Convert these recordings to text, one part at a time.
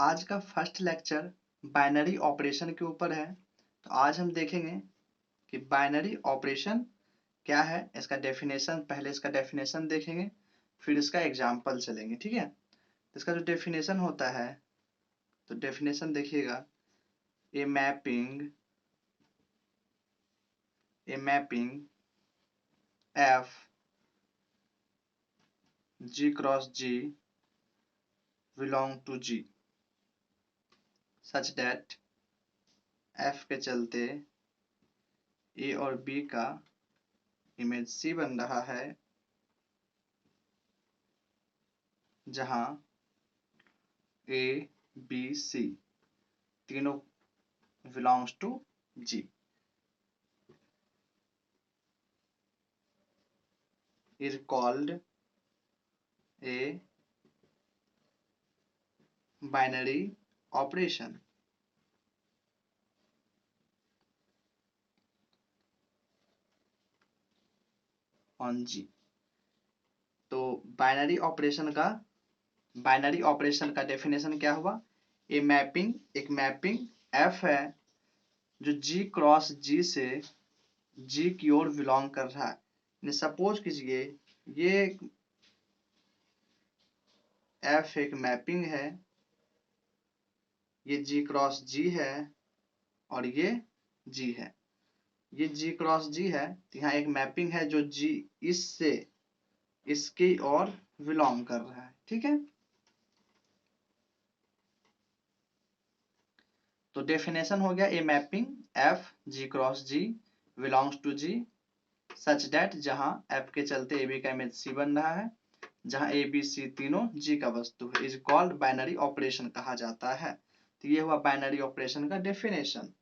आज का first lecture binary operation के ऊपर है। तो आज हम देखेंगे कि बाइनरी ऑपरेशन क्या है, इसका डेफिनेशन, पहले इसका डेफिनेशन देखेंगे, फिर इसका एग्जाम्पल चलेंगे। ठीक है, तो इसका जो डेफिनेशन होता है, तो डेफिनेशन देखिएगा, a mapping f g cross g belong to g such that f के चलते ए और बी का इमेज सी बन रहा है, जहां ए बी सी तीनों belongs to g is called a binary operation on G। तो बाइनरी ऑपरेशन का डेफिनेशन क्या हुआ? एक मैपिंग F है जो G क्रॉस G से G की ओर बिलोंग कर रहा है। सपोज कीजिए ये F एक मैपिंग है, ये G क्रॉस G है और ये G है। ये G क्रॉस G है, तो यहाँ एक मैपिंग है जो G इससे इसकी ओर बिलोंग कर रहा है। ठीक है, तो डेफिनेशन हो गया, a mapping F G cross G belongs to G such that, जहां F के चलते ए बी का इमेज C बन रहा है, जहां ए बी सी तीनों G का वस्तु है, इज कॉल्ड बाइनरी ऑपरेशन कहा जाता है। तो ये हुआ बाइनरी ऑपरेशन का डेफिनेशन।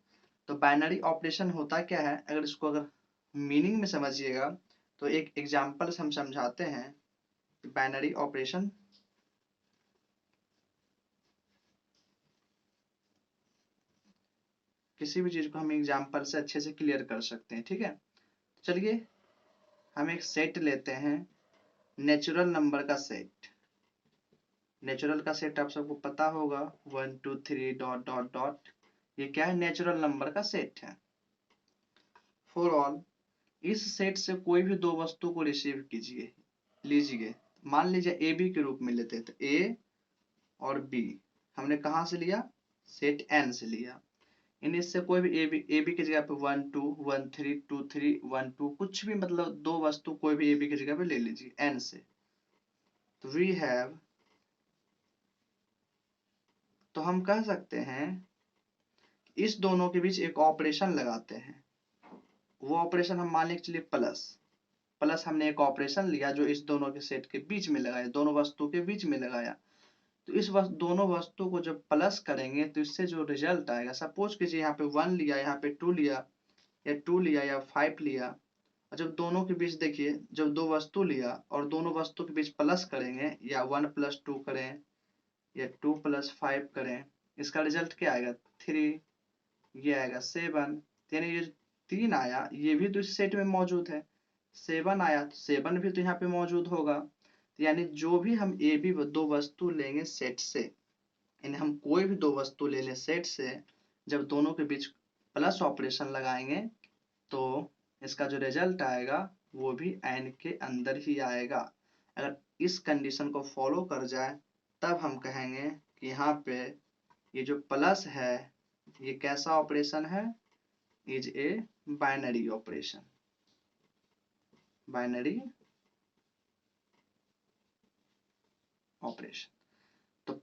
तो बाइनरी ऑपरेशन होता क्या है, अगर मीनिंग में समझिएगा तो एक एग्जाम्पल से हम समझाते हैं। बाइनरी ऑपरेशन किसी भी चीज को हम एग्जाम्पल से अच्छे से क्लियर कर सकते हैं। ठीक है, चलिए हम एक सेट लेते हैं, नेचुरल नंबर का सेट। नेचुरल का सेट आप सबको पता होगा, 1 2 3 डॉट डॉट डॉट। ये क्या है? नेचुरल नंबर का सेट है। फॉर ऑल, इस सेट से कोई भी दो वस्तु को रिसीव लीजिए। मान लीजिए ए बी के रूप में लेते हैं, तो ए और बी हमने कहाँ से लिया? सेट एन से लिया। इन इससे कोई भी ए बी की जगह पे 1 2 1 3 2 3 1 2 कुछ भी, मतलब दो वस्तु कोई भी ए बी की जगह पे ले लीजिए एन से। तो वी हैव, तो हम कह सकते हैं इस दोनों के बीच एक ऑपरेशन लगाते हैं। वो ऑपरेशन हम मान के चलिए प्लस हमने एक ऑपरेशन लिया जो इस दोनों के सेट के बीच में लगाया, दोनों वस्तु के बीच में लगाया। तो इस दोनों वस्तु को जब प्लस करेंगे तो इससे जो रिजल्ट आएगा, सपोज कीजिए यहाँ पे 1 लिया, यहाँ पे 2 लिया, या 2 लिया या 5 लिया, और जब दोनों के बीच देखिए, जब दो वस्तु लिया और दोनों वस्तु के बीच प्लस करेंगे, या 1 + 2 करें या 2 + 5 करें, इसका रिजल्ट क्या आएगा? 3, ये आएगा 7। यानी ये 3 आया, ये भी तो इस सेट में मौजूद है। 7 आया तो 7 भी तो यहाँ पे मौजूद होगा। यानी जो भी हम ए बी दो वस्तु लेंगे सेट से, यानी हम कोई भी दो वस्तु ले लें सेट से, जब दोनों के बीच प्लस ऑपरेशन लगाएंगे तो इसका जो रिजल्ट आएगा वो भी एन के अंदर ही आएगा। अगर इस कंडीशन को फॉलो कर जाए तब हम कहेंगे कि यहाँ पे ये जो प्लस है ये कैसा ऑपरेशन है? Is a binary operation. Binary operation, तो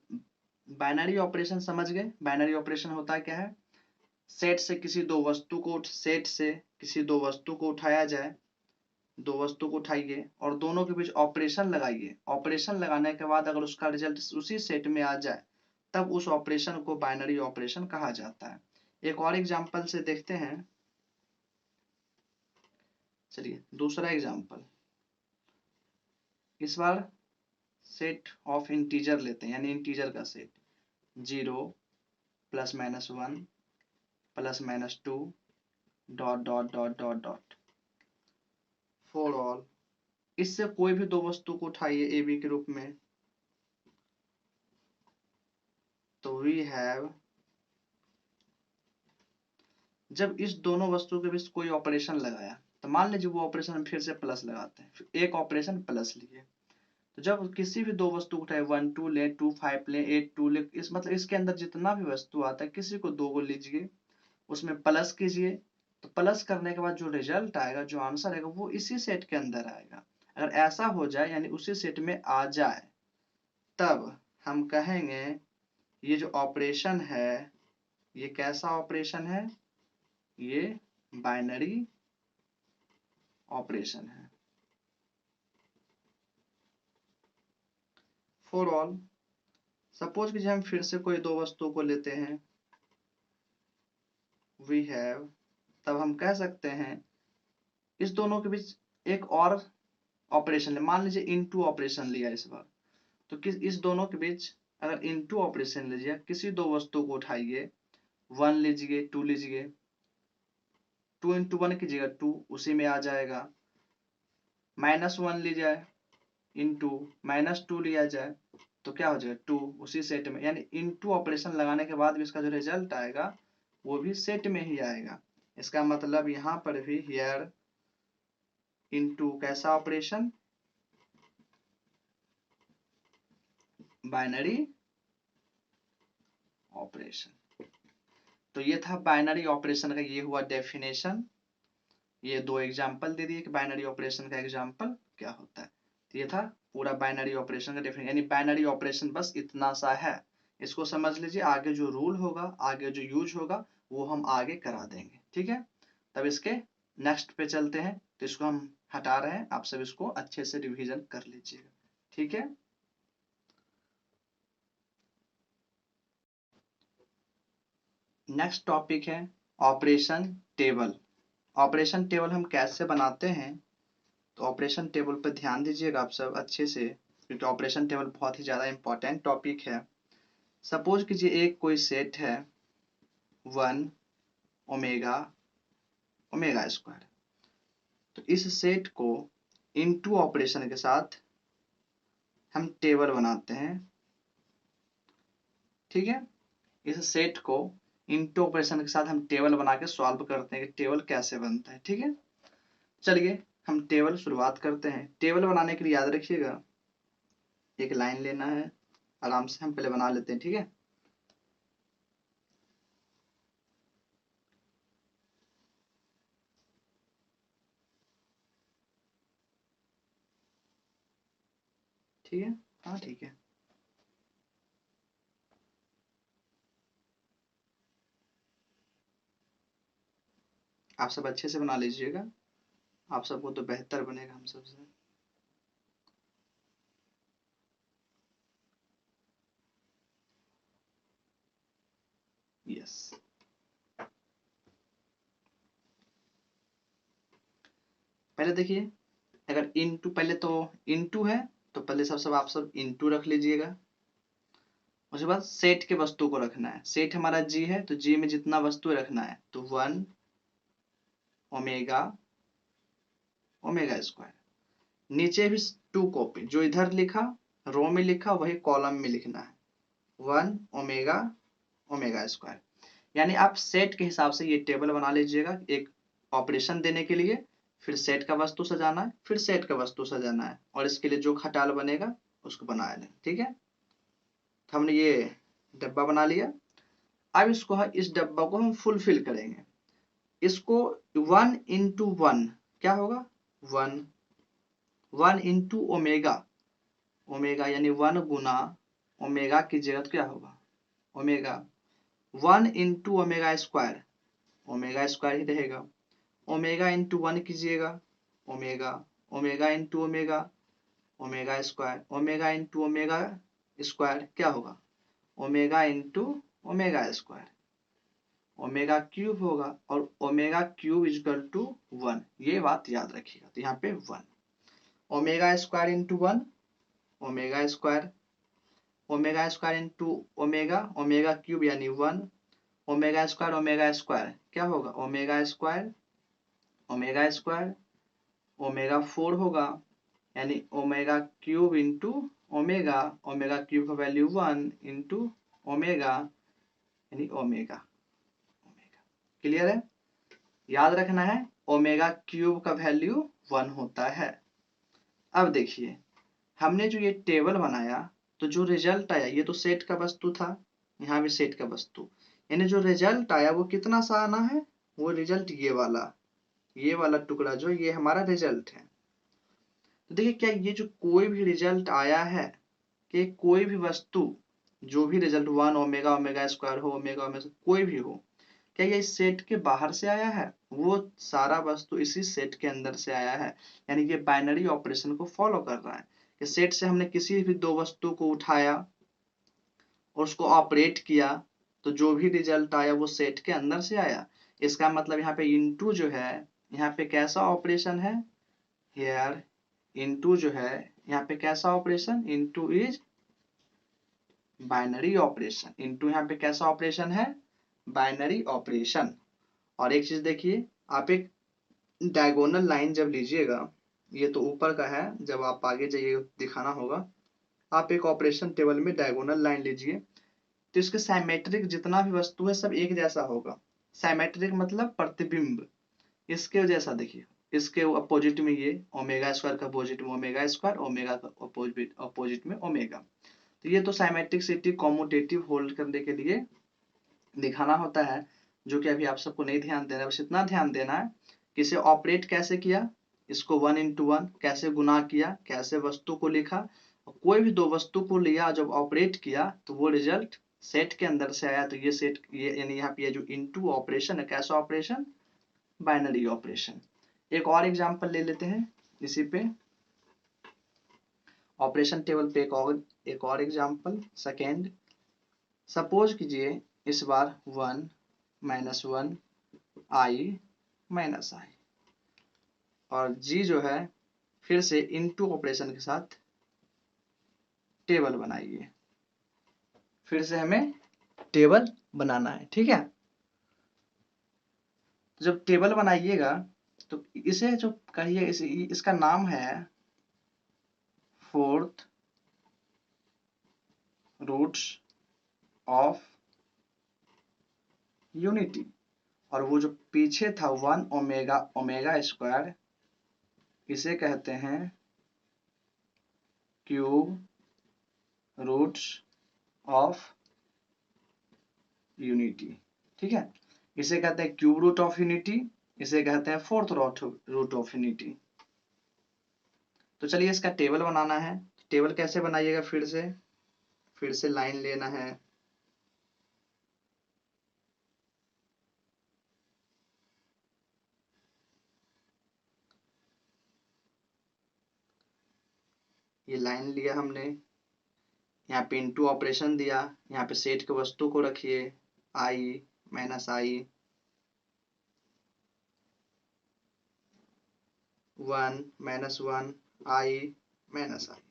बाइनरी ऑपरेशन समझ गए। बाइनरी ऑपरेशन होता क्या है? सेट से किसी दो वस्तु को उठाया जाए, दो वस्तु को उठाइए और दोनों के बीच ऑपरेशन लगाइए। ऑपरेशन लगाने के बाद अगर उसका रिजल्ट उसी सेट में आ जाए तब उस ऑपरेशन को बाइनरी ऑपरेशन कहा जाता है। एक और एग्जांपल से देखते हैं। चलिए दूसरा एग्जांपल, इस बार सेट ऑफ इंटीजर लेते हैं, यानी इंटीजर का set 0 ± 1 ± 2 dot dot dot dot dot. For all, इससे कोई भी दो वस्तु को उठाइए ए बी के रूप में, तो वी हैव, जब इस दोनों वस्तु के बीच कोई ऑपरेशन लगाया तो मान लीजिए वो ऑपरेशन हम फिर से प्लस लगाते हैं, फिर एक ऑपरेशन प्लस लिए, तो जब किसी भी दो वस्तु उठाए 1 2 ले 2 5 ले 8 2 ले, इस मतलब इसके अंदर जितना भी वस्तु आता है किसी को दो को लीजिए, उसमें प्लस कीजिए, तो प्लस करने के बाद जो रिजल्ट आएगा, जो आंसर आएगा वो इसी सेट के अंदर आएगा। अगर ऐसा हो जाए यानी उसी सेट में आ जाए तब हम कहेंगे ये जो ऑपरेशन है ये कैसा ऑपरेशन है, ये बाइनरी ऑपरेशन है। फॉर ऑल, सपोज कीजिए हम फिर से कोई दो वस्तु को लेते हैं, वी हैव, तब हम कह सकते हैं इस दोनों के बीच एक और ऑपरेशन ले, मान लीजिए इनटू ऑपरेशन लिया इस बार, तो किस इस दोनों के बीच अगर इनटू ऑपरेशन लीजिए, किसी दो वस्तु को उठाइए, 1 लीजिए 2 लीजिए, 2 इंटू 1 कीजिएगा 2 उसी में आ जाएगा, -1 ली जाए इंटू -2 लिया जाए तो क्या हो जाएगा 2 उसी सेट में, यानी इनटू ऑपरेशन लगाने के बाद भी इसका जो रिजल्ट आएगा वो भी सेट में ही आएगा। इसका मतलब यहाँ पर भी हियर इनटू कैसा ऑपरेशन, बाइनरी ऑपरेशन। तो ये था बाइनरी ऑपरेशन का, ये हुआ डेफिनेशन, ये दो एग्जांपल दे दिए कि बाइनरी ऑपरेशन का एग्जांपल क्या होता है। तो ये था पूरा बाइनरी ऑपरेशन का डेफिनेशन, यानी बाइनरी ऑपरेशन बस इतना सा है, इसको समझ लीजिए, आगे जो रूल होगा, आगे जो यूज होगा वो हम आगे करा देंगे, ठीक है। तब इसके नेक्स्ट पे चलते हैं, तो इसको हम हटा रहे हैं, आप सब इसको अच्छे से रिविजन कर लीजिएगा, ठीक है। नेक्स्ट टॉपिक है ऑपरेशन टेबल। ऑपरेशन टेबल हम कैसे बनाते हैं, तो ऑपरेशन टेबल पर ध्यान दीजिएगा आप सब अच्छे से, क्योंकि ऑपरेशन टेबल बहुत ही ज़्यादा इंपॉर्टेंट टॉपिक है। सपोज कीजिए एक कोई सेट है 1 ओमेगा ओमेगा स्क्वायर, तो इस सेट को इनटू ऑपरेशन के साथ हम टेबल बनाते हैं, ठीक है। इस सेट को इनटू ऑपरेशन के साथ हम टेबल बना के सॉल्व करते हैं कि टेबल कैसे बनता है, ठीक है। चलिए हम टेबल शुरुआत करते हैं। टेबल बनाने के लिए याद रखिएगा एक लाइन लेना है, आराम से हम पहले बना लेते हैं, ठीक है। ठीक है, हाँ ठीक है। आप सब अच्छे से बना लीजिएगा, आप सबको तो बेहतर बनेगा हम सबसे। यस, पहले देखिए, अगर इनटू, पहले तो इनटू है तो पहले सब आप सब इनटू रख लीजिएगा। उसके बाद सेट के वस्तु को रखना है, सेट हमारा जी है तो जी में जितना वस्तु रखना है, तो 1 ओमेगा ओमेगा स्क्वायर, नीचे भी 2 कॉपी, जो इधर लिखा रो में लिखा वही कॉलम में लिखना है, 1 ओमेगा ओमेगा स्क्वायर। यानी आप सेट के हिसाब से ये टेबल बना लीजिएगा, एक ऑपरेशन देने के लिए, फिर सेट का वस्तु सजाना है, फिर सेट का वस्तु सजाना है, और इसके लिए जो खटाल बनेगा उसको बना लें, ठीक है। तो हमने ये डब्बा बना लिया, अब इसको इस डब्बा को हम फुलफिल करेंगे। इसको 1 इंटू 1 क्या होगा, 1 इंटू ओमेगा, ओमेगा यानी 1 गुना ओमेगा की जगह तो क्या होगा omega, 1 into omega square, omega square ही रहेगा, ओमेगा इंटू 1 कीजिएगा, omega, omega into omega, omega square, omega into omega square क्या होगा, omega into omega square, omega cube होगा, और ओमेगा क्यूब इजकल टू 1, ये बात याद रखिएगा। तो यहाँ पे 1 omega square into 1 omega square, omega square into omega, omega cube यानी 1, ओमेगा स्क्वायर क्या होगा, omega square, omega square, omega 4 होगा, यानी omega cube into omega, omega cube का वैल्यू 1 इंटू ओमेगा यानी ओमेगा। ओमेगा क्लियर है? याद रखना है ओमेगा क्यूब का वैल्यू 1 होता है। अब देखिए हमने जो ये टेबल बनाया तो जो रिजल्ट आया ये तो सेट का वस्तु था, यहाँ भी सेट का वस्तु, यानी जो रिजल्ट आया वो कितना सा आना है, वो रिजल्ट ये वाला टुकड़ा जो ये हमारा रिजल्ट है। तो देखिए क्या ये जो कोई भी रिजल्ट आया है कि कोई भी वस्तु जो भी रिजल्ट 1 ओमेगा ओमेगा स्क्वायर हो ओमेगा ओमेगा कोई भी हो, क्या ये इस सेट के बाहर से आया है, वो सारा वस्तु इसी सेट के अंदर से आया है। यानी ये बाइनरी ऑपरेशन को फॉलो कर रहा है कि सेट से हमने किसी भी दो वस्तु को उठाया और उसको ऑपरेट किया तो जो भी रिजल्ट आया वो सेट के अंदर से आया। इसका मतलब यहाँ पे इनटू जो है यहाँ पे कैसा ऑपरेशन है, हियर इनटू जो है यहाँ पे कैसा operation, into is binary operation. Into यहाँ पे कैसा ऑपरेशन है, बाइनरी ऑपरेशन। और एक चीज देखिए, आप एक डायगोनल लाइन जब लीजिएगा, ये तो ऊपर का है, जब आप आगे जाइए दिखाना होगा, आप एक ऑपरेशन टेबल में डायगोनल लाइन लीजिए तो इसके साइमेट्रिक जितना भी वस्तु है सब एक जैसा होगा। साइमेट्रिक मतलब प्रतिबिंब, इसके जैसा देखिए, इसके अपोजिट में ये ओमेगा स्क्वायर का अपोजिट में ओमेगा स्क्वायर, ओमेगा का अपोजिट में ओमेगा। तो ये तो साइमेट्रिसिटी कॉम्यूटेटिव होल्ड करने के लिए दिखाना होता है, जो कि अभी आप सबको नहीं ध्यान देना है। बस इतना ध्यान देना है कि इसे ऑपरेट कैसे किया, इसको 1 into 1 कैसे गुना किया, कैसे वस्तु को लिखा, कोई भी दो वस्तु को लिया जब ऑपरेट किया तो वो रिजल्ट सेट के अंदर से आया। तो ये सेट ये यानी यहाँ पे ये जो इनटू ऑपरेशन है कैसा ऑपरेशन, बाइनरी ऑपरेशन। एक और एग्जांपल ले लेते हैं इसी पे, ऑपरेशन टेबल पे एक और एग्जांपल सेकेंड। सपोज कीजिए इस बार 1 -1 i माइनस आई और जी जो है फिर से इनटू ऑपरेशन के साथ टेबल बनाइए। फिर से हमें टेबल बनाना है, ठीक है। जब टेबल बनाइएगा तो इसे जो कहिए इसका नाम है फोर्थ रूट्स ऑफ यूनिटी, और वो जो पीछे था 1 ओमेगा ओमेगा स्क्वायर इसे कहते हैं क्यूब रूट्स ऑफ यूनिटी, ठीक है। इसे कहते हैं क्यूब रूट ऑफ यूनिटी, इसे कहते हैं फोर्थ रूट ऑफ यूनिटी। तो चलिए इसका टेबल बनाना है। टेबल कैसे बनाइएगा, फिर से लाइन लेना है, ये लाइन लिया हमने, यहाँ पे इनटू ऑपरेशन दिया, यहाँ पे सेट के वस्तु को रखिए आई माइनस आई 1 -1 आई माइनस आई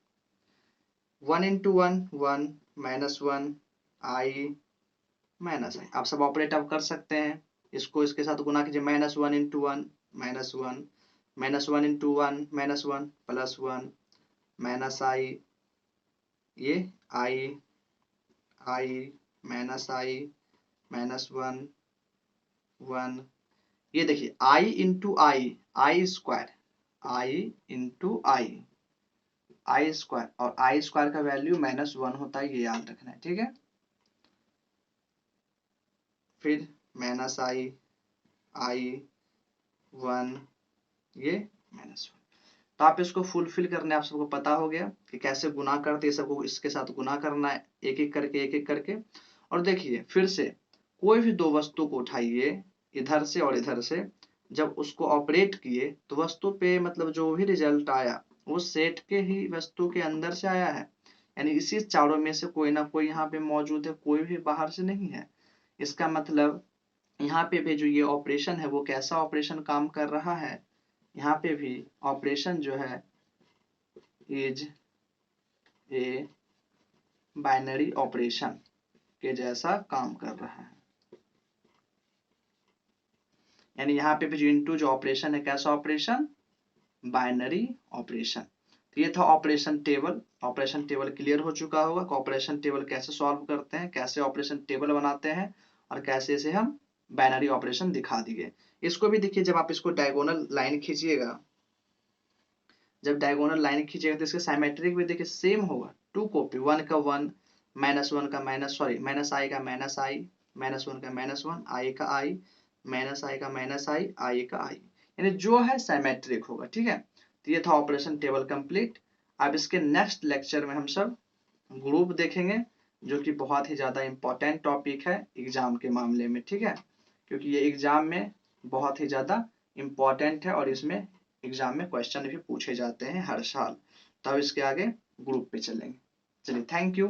1 into 1 1 -1 आई माइनस आई। आप सब ऑपरेट आप कर सकते हैं, इसको इसके साथ गुना कीजिए, -1 into 1 -1 -1 into 1 -1 +1 माइनस आई, ये आई आई माइनस आई -1 1, ये देखिए आई इंटू आई स्क्वायर, आई इंटू आई स्क्वायर, और आई स्क्वायर का वैल्यू -1 होता है, ये याद रखना है, ठीक है। फिर माइनस आई 1, ये -1। तो आप इसको फुलफिल करने, आप सबको पता हो गया कि कैसे गुना करते हैं, सबको इसके साथ गुना करना है एक एक करके। और देखिए फिर से कोई भी दो वस्तु को उठाइए इधर से और इधर से, जब उसको ऑपरेट किए तो वस्तु पे मतलब जो भी रिजल्ट आया वो सेट के ही वस्तु के अंदर से आया है। यानी इसी चारों में से कोई ना कोई यहाँ पे मौजूद है, कोई भी बाहर से नहीं है। इसका मतलब यहाँ पे भी जो ये ऑपरेशन है वो कैसा ऑपरेशन काम कर रहा है, यहाँ पे भी ऑपरेशन जो है इज ए बाइनरी ऑपरेशन के जैसा काम कर रहा है। यानी यहाँ पे भी जो इनटू जो ऑपरेशन है कैसा ऑपरेशन, बाइनरी ऑपरेशन। तो ये था operation table. Operation table clear हो चुका होगा कि ऑपरेशन टेबल कैसे सॉल्व करते हैं, कैसे ऑपरेशन टेबल बनाते हैं और कैसे इसे हम बाइनरी ऑपरेशन दिखा दिए। इसको भी देखिए, जब आप इसको डायगोनल लाइन खींचिएगा, जब डायगोनल लाइन खींचेगा तो इसके साइमेट्रिक भी देखिए सेम होगा, टू कॉपी, 1 का 1, -1 का माइनस, सॉरी -i का -i, -1 का -1, i का i, -i का -i का i, यानी जो है साइमेट्रिक होगा। ठीक है, तो ये था ऑपरेशन टेबल कंप्लीट। अब इसके नेक्स्ट लेक्चर में हम सब ग्रुप देखेंगे, जो कि बहुत ही ज्यादा इंपॉर्टेंट टॉपिक है एग्जाम के मामले में। ठीक है, क्योंकि ये एग्जाम में बहुत ही ज्यादा इंपॉर्टेंट है और इसमें एग्जाम में क्वेश्चन भी पूछे जाते हैं हर साल। तब इसके आगे ग्रुप पे चलेंगे। चलिए, थैंक यू।